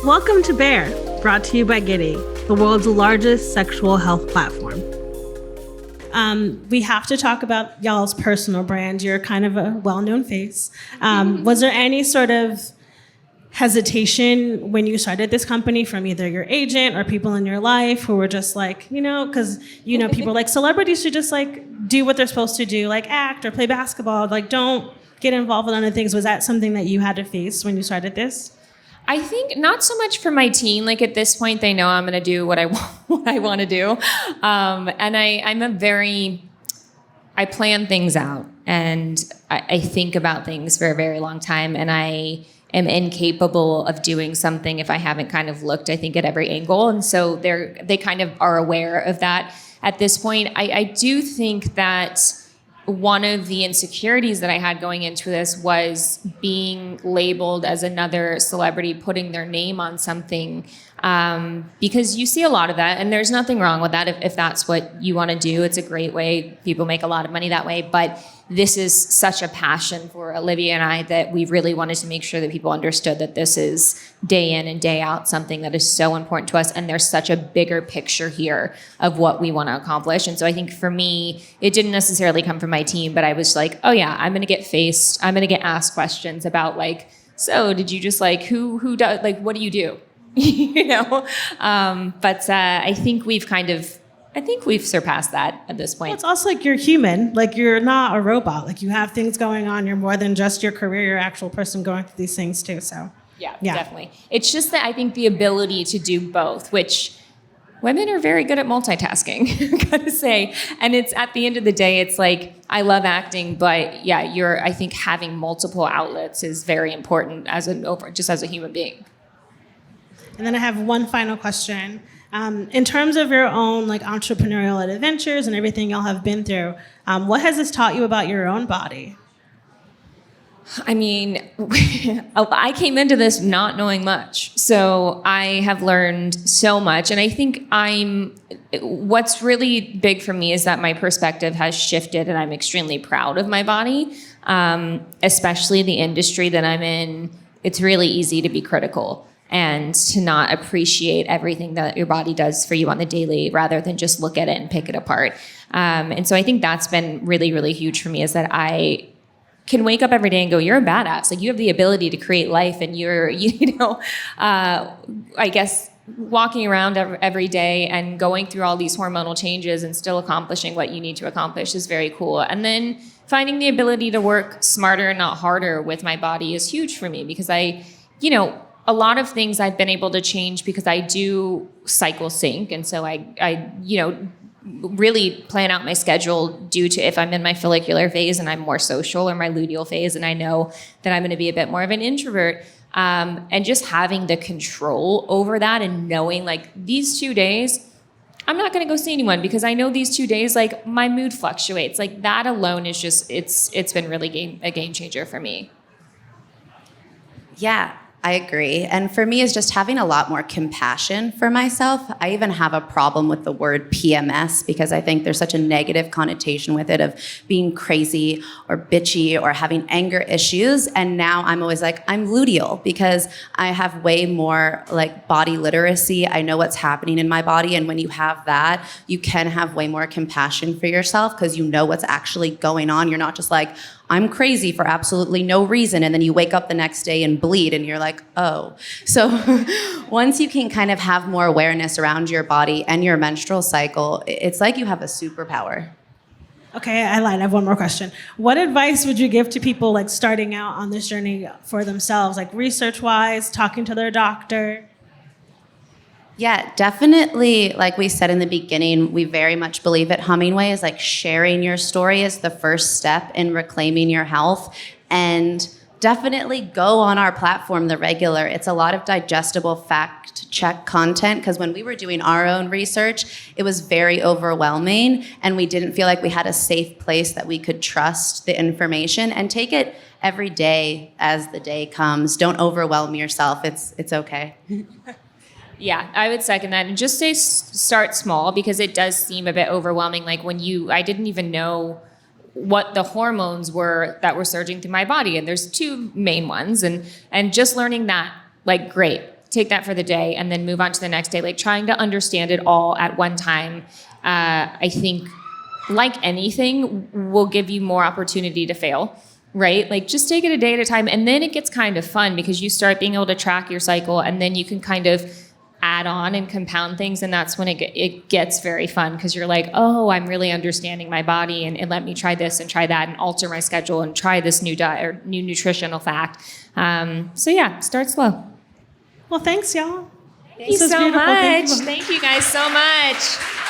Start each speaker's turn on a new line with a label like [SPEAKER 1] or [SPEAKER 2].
[SPEAKER 1] Welcome to Bear, brought to you by Giddy, the world's largest sexual health platform. We have to talk about y'all's personal brand. You're kind of a well-known face. Was there any sort of hesitation when you started this company from either your agent or people in your life who were just like, because, people like celebrities should just like do what they're supposed to do, like act or play basketball, like don't get involved in other things. Was that something that you had to face when you started this?
[SPEAKER 2] I think not so much for my team. Like at this point, they know I'm going to do what I want to do. And I plan things out and I think about things for a very long time. And I am incapable of doing something if I haven't kind of looked, I think, at every angle. And so they kind of are aware of that at this point. I do think that one of the insecurities that I had going into this was being labeled as another celebrity, putting their name on something, because you see a lot of that, and there's nothing wrong with that if that's what you want to do. It's a great way. People make a lot of money that way, but this is such a passion for Olivia and I that we really wanted to make sure that people understood that this is day in and day out something that is so important to us, and there's such a bigger picture here of what we want to accomplish. And so I think for me, it didn't necessarily come from my team, but I was like, oh yeah, I'm going to get asked questions about like, so did you just like, who does, like, what do you do? But I think we've surpassed that at this point.
[SPEAKER 1] Well, it's also like you're human, like you're not a robot, like you have things going on. You're more than just your career, you're an actual person going through these things too. So
[SPEAKER 2] yeah, definitely. It's just that I think the ability to do both, which women are very good at multitasking, I gotta say. And it's at the end of the day, it's like, I love acting, but yeah, I think having multiple outlets is very important as a human being.
[SPEAKER 1] And then I have one final question. In terms of your own like entrepreneurial adventures and everything y'all have been through, what has this taught you about your own body?
[SPEAKER 2] I mean, I came into this not knowing much. So I have learned so much. And I think what's really big for me is that my perspective has shifted and I'm extremely proud of my body, especially the industry that I'm in. It's really easy to be critical and to not appreciate everything that your body does for you on the daily rather than just look at it and pick it apart. And so I think that's been really, really huge for me, is that I can wake up every day and go, you're a badass. Like you have the ability to create life, and you're, I guess walking around every day and going through all these hormonal changes and still accomplishing what you need to accomplish is very cool. And then finding the ability to work smarter and not harder with my body is huge for me, because a lot of things I've been able to change because I do cycle sync. And so I really plan out my schedule due to if I'm in my follicular phase and I'm more social, or my luteal phase and I know that I'm going to be a bit more of an introvert. And just having the control over that and knowing like these 2 days, I'm not going to go see anyone because I know these 2 days, like my mood fluctuates. Like that alone is just, it's been really a game changer for me.
[SPEAKER 3] Yeah. I agree. And for me, it's just having a lot more compassion for myself. I even have a problem with the word PMS because I think there's such a negative connotation with it of being crazy or bitchy or having anger issues. And now I'm always like, I'm luteal because I have way more like body literacy. I know what's happening in my body. And when you have that, you can have way more compassion for yourself because you know what's actually going on. You're not just like, I'm crazy for absolutely no reason. And then you wake up the next day and bleed and you're like, oh. So once you can kind of have more awareness around your body and your menstrual cycle, it's like you have a superpower.
[SPEAKER 1] Okay, I lied. I have one more question. What advice would you give to people like starting out on this journey for themselves, like research-wise, talking to their doctor?
[SPEAKER 3] Yeah, definitely. Like we said in the beginning, we very much believe at Hummingway is like sharing your story is the first step in reclaiming your health. And definitely go on our platform, The Regular. It's a lot of digestible fact check content because when we were doing our own research, it was very overwhelming and we didn't feel like we had a safe place that we could trust the information, and take it every day as the day comes. Don't overwhelm yourself. It's okay.
[SPEAKER 2] Yeah, I would second that. And just start small, because it does seem a bit overwhelming. Like I didn't even know what the hormones were that were surging through my body. And there's two main ones. And just learning that, like, great. take that for the day, and then move on to the next day. Like trying to understand it all at one time, I think, like anything, will give you more opportunity to fail, right? Like just take it a day at a time, and then it gets kind of fun because you start being able to track your cycle, and then you can kind of add on and compound things, and that's when it gets very fun because you're like, oh, I'm really understanding my body, and let me try this and try that and alter my schedule and try this new diet or new nutritional fact. So yeah, start slow.
[SPEAKER 1] Well, thanks, y'all.
[SPEAKER 2] Thank you so much. Thank you guys so much.